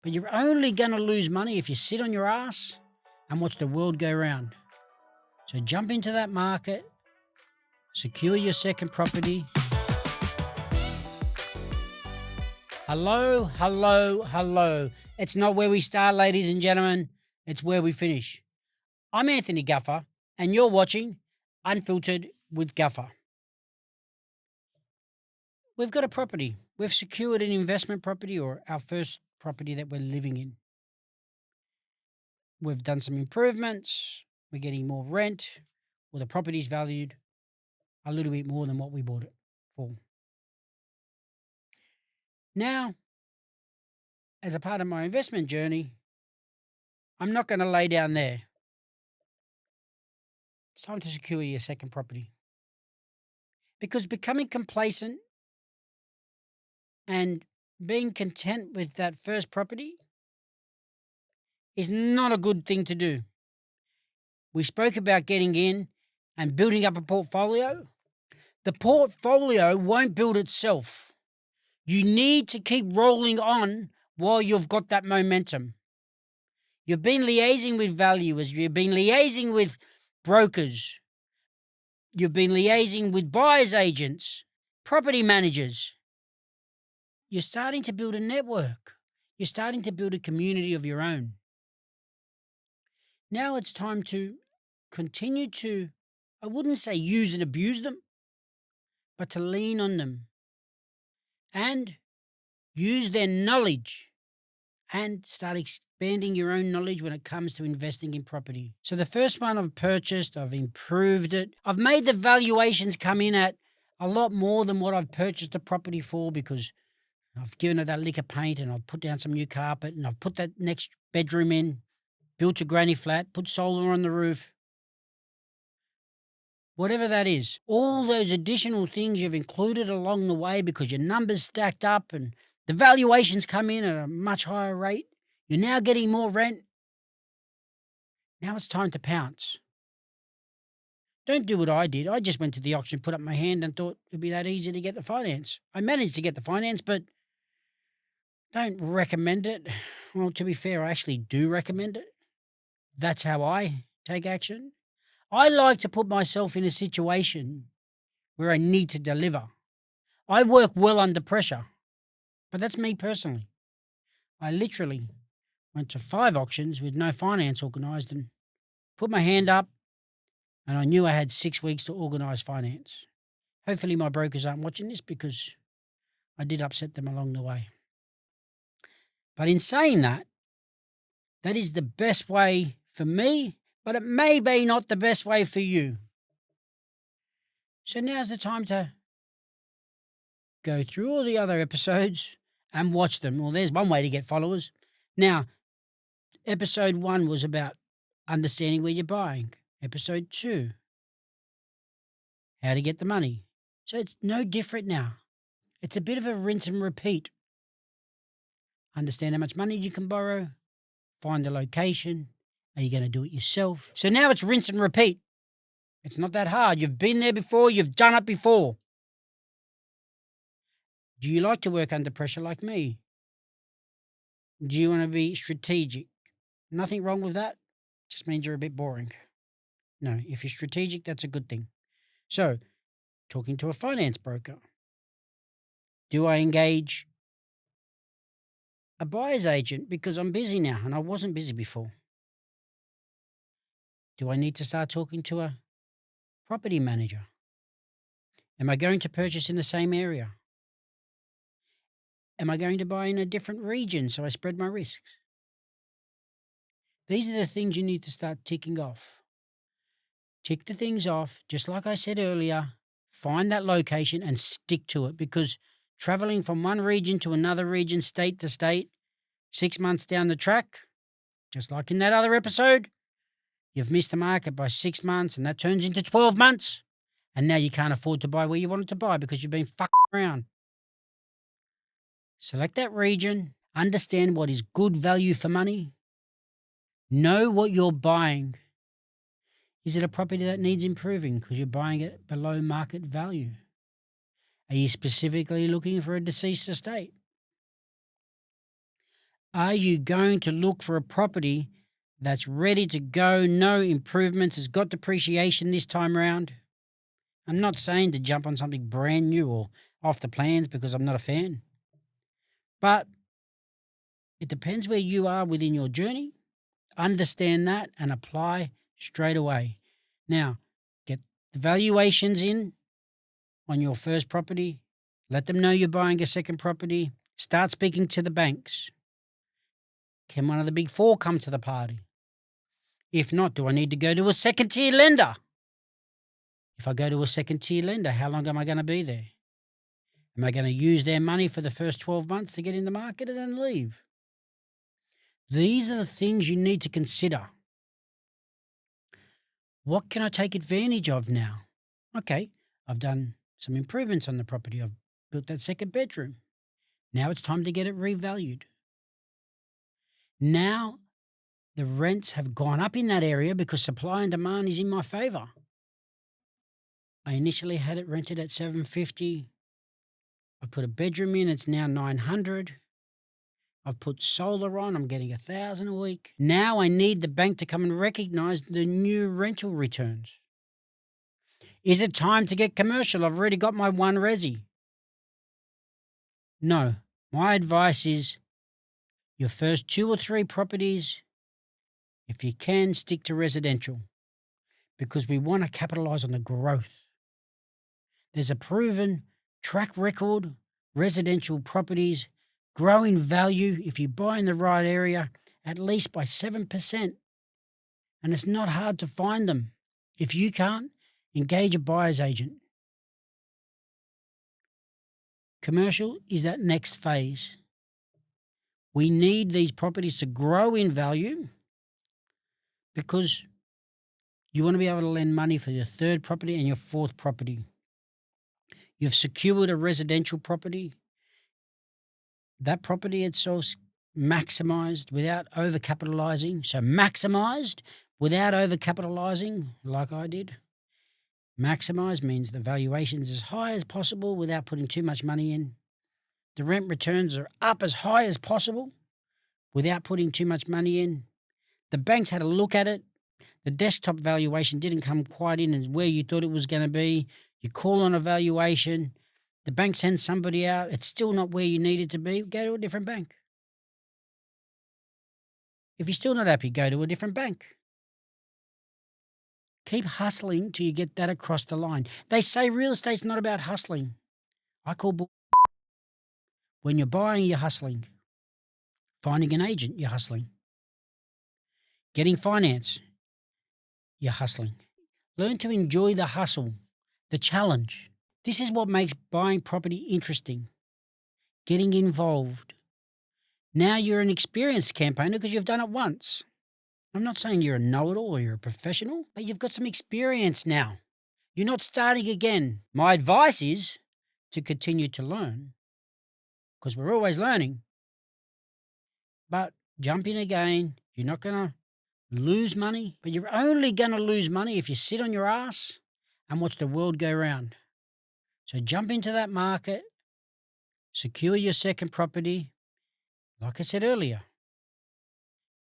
But you're only going to lose money if you sit on your ass and watch the world go round. So jump into that market, secure your second property. Hello, hello, hello. It's not where we start, ladies and gentlemen. It's where we finish. I'm Anthony Gafa, and you're watching Unfiltered with Gafa. We've got a property. We've secured an investment property or our first property that we're living in. We've done some improvements. We're getting more rent. Well, the property's valued a little bit more than what we bought it for. Now, as a part of my investment journey, I'm not going to lay down there. It's time to secure your second property. Because becoming complacent and being content with that first property is not a good thing to do. We spoke about getting in and building up a portfolio. The portfolio won't build itself. You need to keep rolling on while you've got that momentum. You've been liaising with valuers. You've been liaising with brokers. You've been liaising with buyers agents, property managers. You're starting to build a network. You're starting to build a community of your own. Now it's time to continue to, I wouldn't say use and abuse them, but to lean on them and use their knowledge and start expanding your own knowledge when it comes to investing in property. So the first one I've purchased, I've improved it. I've made the valuations come in at a lot more than what I've purchased the property for because I've given it that lick of paint and I've put down some new carpet and I've put that next bedroom in, built a granny flat, put solar on the roof. Whatever that is, all those additional things you've included along the way because your numbers stacked up and the valuations come in at a much higher rate. You're now getting more rent. Now it's time to pounce. Don't do what I did. I just went to the auction, put up my hand and thought it'd be that easy to get the finance. I managed to get the finance, but don't recommend it. Well, to be fair, I actually do recommend it. That's how I take action. I like to put myself in a situation where I need to deliver. I work well under pressure, but that's me personally. I literally went to 5 auctions with no finance organised and put my hand up, and I knew I had 6 weeks to organise finance. Hopefully my brokers aren't watching this because I did upset them along the way. But in saying that, that is the best way for me, but it may be not the best way for you. So now's the time to go through all the other episodes and watch them. Well, there's one way to get followers. Now, episode 1 was about understanding where you're buying. Episode 2, how to get the money. So it's no different now. It's a bit of a rinse and repeat. Understand how much money you can borrow, find the location. Are you going to do it yourself? So now it's rinse and repeat. It's not that hard. You've been there before. You've done it before. Do you like to work under pressure like me? Do you want to be strategic? Nothing wrong with that. Just means you're a bit boring. No, if you're strategic, that's a good thing. So, talking to a finance broker. Do I engage a buyer's agent because I'm busy now and I wasn't busy before? Do I need to start talking to a property manager? Am I going to purchase in the same area? Am I going to buy in a different region so I spread my risks? These are the things you need to start ticking off. Tick the things off, just like I said earlier, find that location and stick to it because traveling from one region to another region, state to state, 6 months down the track, just like in that other episode, you've missed the market by 6 months and that turns into 12 months. And now you can't afford to buy where you wanted to buy because you've been fucking around. Select that region, understand what is good value for money, know what you're buying. Is it a property that needs improving because you're buying it below market value? Are you specifically looking for a deceased estate? Are you going to look for a property that's ready to go, no improvements, has got depreciation this time around? I'm not saying to jump on something brand new or off the plans because I'm not a fan. But it depends where you are within your journey. Understand that and apply straight away. Now, get the valuations in on your first property. Let them know you're buying a second property. Start speaking to the banks. Can one of the big four come to the party? If not, do I need to go to a second tier lender? If I go to a second tier lender, how long am I going to be there? Am I going to use their money for the first 12 months to get in the market and then leave? These are the things you need to consider. What can I take advantage of now? Okay, I've done some improvements on the property. I've built that second bedroom. Now it's time to get it revalued. Now the rents have gone up in that area because supply and demand is in my favor. I initially had it rented at $750. I've put a bedroom in, it's now $900. I've put solar on, I'm getting $1,000 a week. Now I need the bank to come and recognize the new rental returns. Is it time to get commercial? I've already got my one resi. No, my advice is your first 2 or 3 properties, if you can, stick to residential because we want to capitalize on the growth. There's a proven track record, residential properties grow in value if you buy in the right area at least by 7%. And it's not hard to find them. If you can't, engage a buyer's agent. Commercial is that next phase. We need these properties to grow in value because you want to be able to lend money for your third property and your fourth property. You've secured a residential property. That property itself maximized without overcapitalizing. So maximized without overcapitalizing like I did. Maximize means the valuation is as high as possible without putting too much money in. The rent returns are up as high as possible without putting too much money in. The banks had a look at it. The desktop valuation didn't come quite in as where you thought it was going to be. You call on a valuation. The bank sends somebody out. It's still not where you need it to be. Go to a different bank. If you're still not happy, go to a different bank. Keep hustling till you get that across the line. They say real estate's not about hustling. I call bull. When you're buying, you're hustling. Finding an agent, you're hustling. Getting finance, you're hustling. Learn to enjoy the hustle, the challenge. This is what makes buying property interesting. Getting involved. Now you're an experienced campaigner because you've done it once. I'm not saying you're a know-it-all or you're a professional, but you've got some experience now. You're not starting again. My advice is to continue to learn because we're always learning. But jump in again. You're not going to lose money, but you're only going to lose money if you sit on your ass and watch the world go round. So jump into that market, secure your second property. Like I said earlier,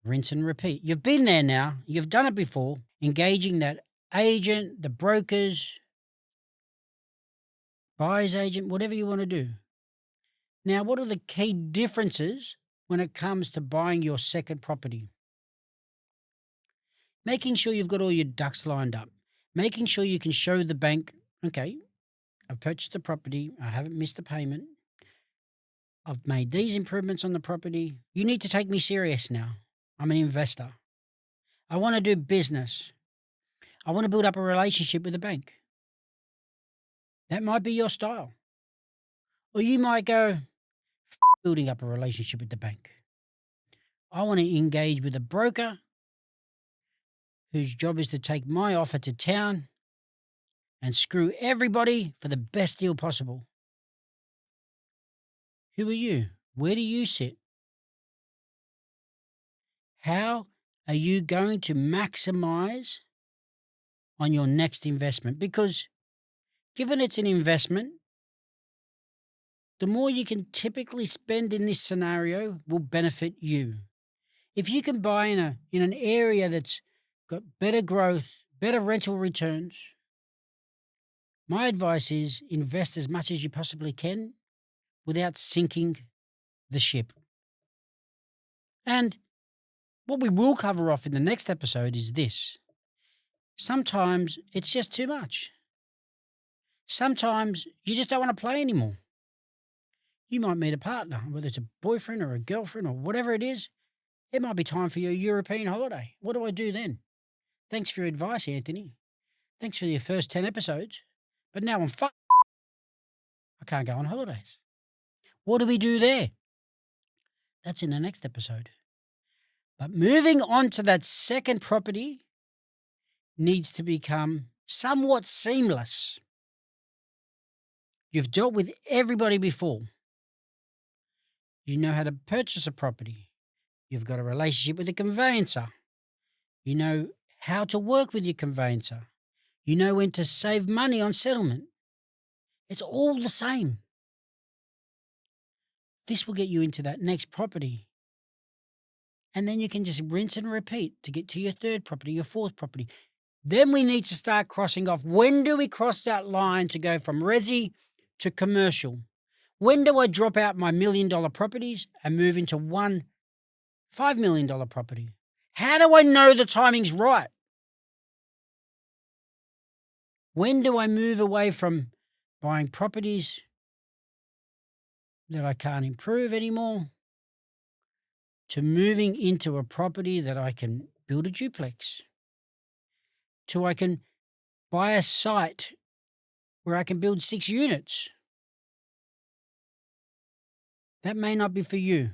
rinse and repeat. You've been there now. You've done it before. Engaging that agent, the brokers, buyer's agent, whatever you want to do. Now, what are the key differences when it comes to buying your second property? Making sure you've got all your ducks lined up. Making sure you can show the bank, okay, I've purchased the property. I haven't missed a payment. I've made these improvements on the property. You need to take me serious now. I'm an investor. I want to do business. I want to build up a relationship with the bank. That might be your style. Or you might go, building up a relationship with the bank. I want to engage with a broker whose job is to take my offer to town and screw everybody for the best deal possible. Who are you? Where do you sit? How are you going to maximize on your next investment? Because given it's an investment, the more you can typically spend in this scenario will benefit you. If you can buy in an area that's got better growth, better rental returns, my advice is invest as much as you possibly can without sinking the ship. And what we will cover off in the next episode is this. Sometimes it's just too much. Sometimes you just don't want to play anymore. You might meet a partner, whether it's a boyfriend or a girlfriend or whatever it is. It might be time for your European holiday. What do I do then? Thanks for your advice, Anthony. Thanks for your first 10 episodes. But now I'm fucked. I can't go on holidays. What do we do there? That's in the next episode. But moving on to that second property needs to become somewhat seamless. You've dealt with everybody before. You know how to purchase a property. You've got a relationship with a conveyancer. You know how to work with your conveyancer. You know when to save money on settlement. It's all the same. This will get you into that next property. And then you can just rinse and repeat to get to your third property, your fourth property. Then we need to start crossing off. When do we cross that line to go from resi to commercial? When do I drop out my $1 million properties and move into one $5 million property? How do I know the timing's right? When do I move away from buying properties that I can't improve anymore to moving into a property that I can build a duplex, to I can buy a site where I can build 6 units? That may not be for you.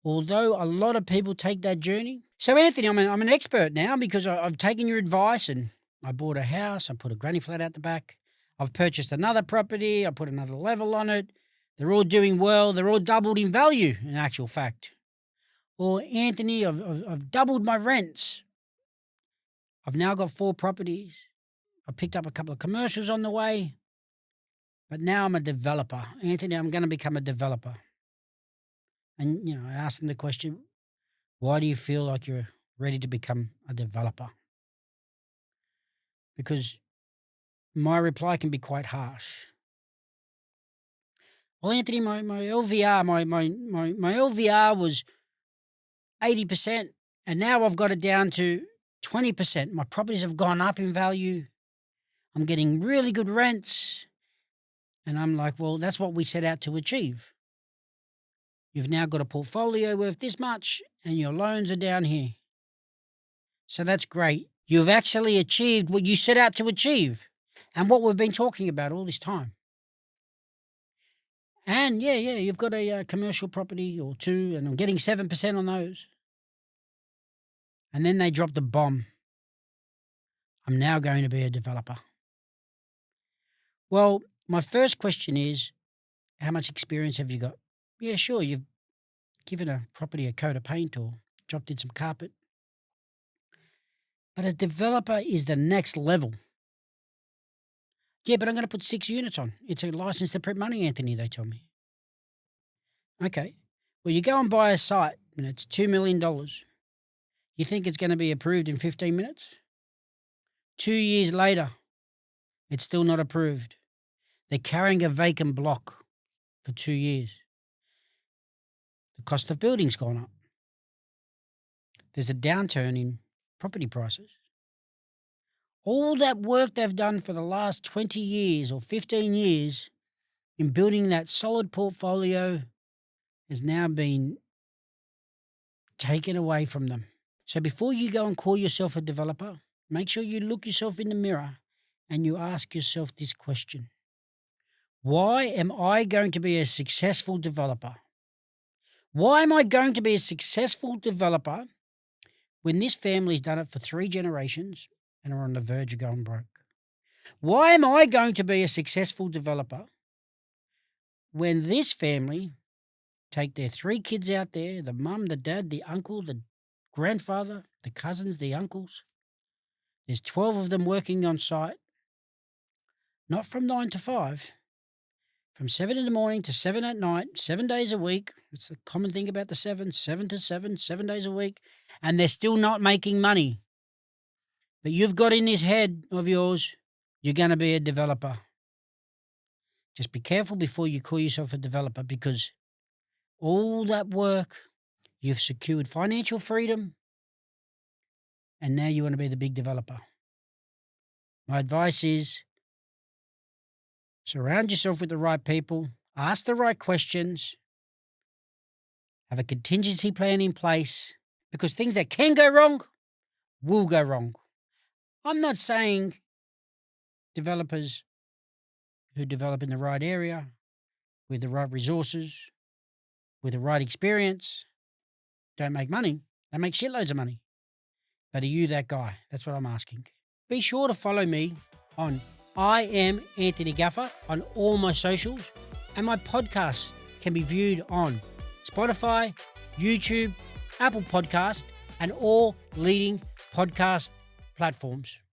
Although a lot of people take that journey. So Anthony, I'm an expert now because I've taken your advice and I bought a house. I put a granny flat out the back. I've purchased another property. I put another level on it. They're all doing well. They're all doubled in value in actual fact. Or Anthony, I've doubled my rents. I've now got 4 properties. I picked up a couple of commercials on the way. But now I'm a developer. Anthony, I'm going to become a developer. And, I asked them the question, why do you feel like you're ready to become a developer? Because my reply can be quite harsh. Well, Anthony, my LVR, my LVR was 80%, and now I've got it down to 20%. My properties have gone up in value. I'm getting really good rents. And I'm like, well, that's what we set out to achieve. You've now got a portfolio worth this much, and your loans are down here. So that's great. You've actually achieved what you set out to achieve and what we've been talking about all this time. And yeah, you've got a commercial property or 2, and I'm getting 7% on those. And then they drop the bomb. I'm now going to be a developer. Well, my first question is, how much experience have you got? Yeah, sure, you've given a property a coat of paint or dropped in some carpet. But a developer is the next level. Yeah, but I'm going to put 6 units on. It's a license to print money, Anthony, they tell me. Okay. Well, you go and buy a site and it's $2 million. You think it's going to be approved in 15 minutes? 2 years later, it's still not approved. They're carrying a vacant block for 2 years. The cost of building's gone up. There's a downturn in property prices. All that work they've done for the last 20 years or 15 years in building that solid portfolio has now been taken away from them. So before you go and call yourself a developer, make sure you look yourself in the mirror and you ask yourself this question. Why am I going to be a successful developer? Why am I going to be a successful developer when this family's done it for 3 generations and are on the verge of going broke? Why am I going to be a successful developer when this family take their 3 kids out there, the mum, the dad, the uncle, the grandfather, the cousins, the uncles? There's 12 of them working on site, not from 9 to 5, from 7 in the morning to 7 at night, 7 days a week. It's the common thing about the 7 to 7, 7 days a week. And they're still not making money. But you've got in this head of yours, you're going to be a developer. Just be careful before you call yourself a developer, because all that work, you've secured financial freedom, and now you want to be the big developer. My advice is surround yourself with the right people, ask the right questions, have a contingency plan in place, because things that can go wrong will go wrong. I'm not saying developers who develop in the right area, with the right resources, with the right experience, don't make money. They make shitloads of money. But are you that guy? That's what I'm asking. Be sure to follow me on I Am Anthony Gafa on all my socials, and my podcasts can be viewed on Spotify, YouTube, Apple Podcast, and all leading podcast platforms.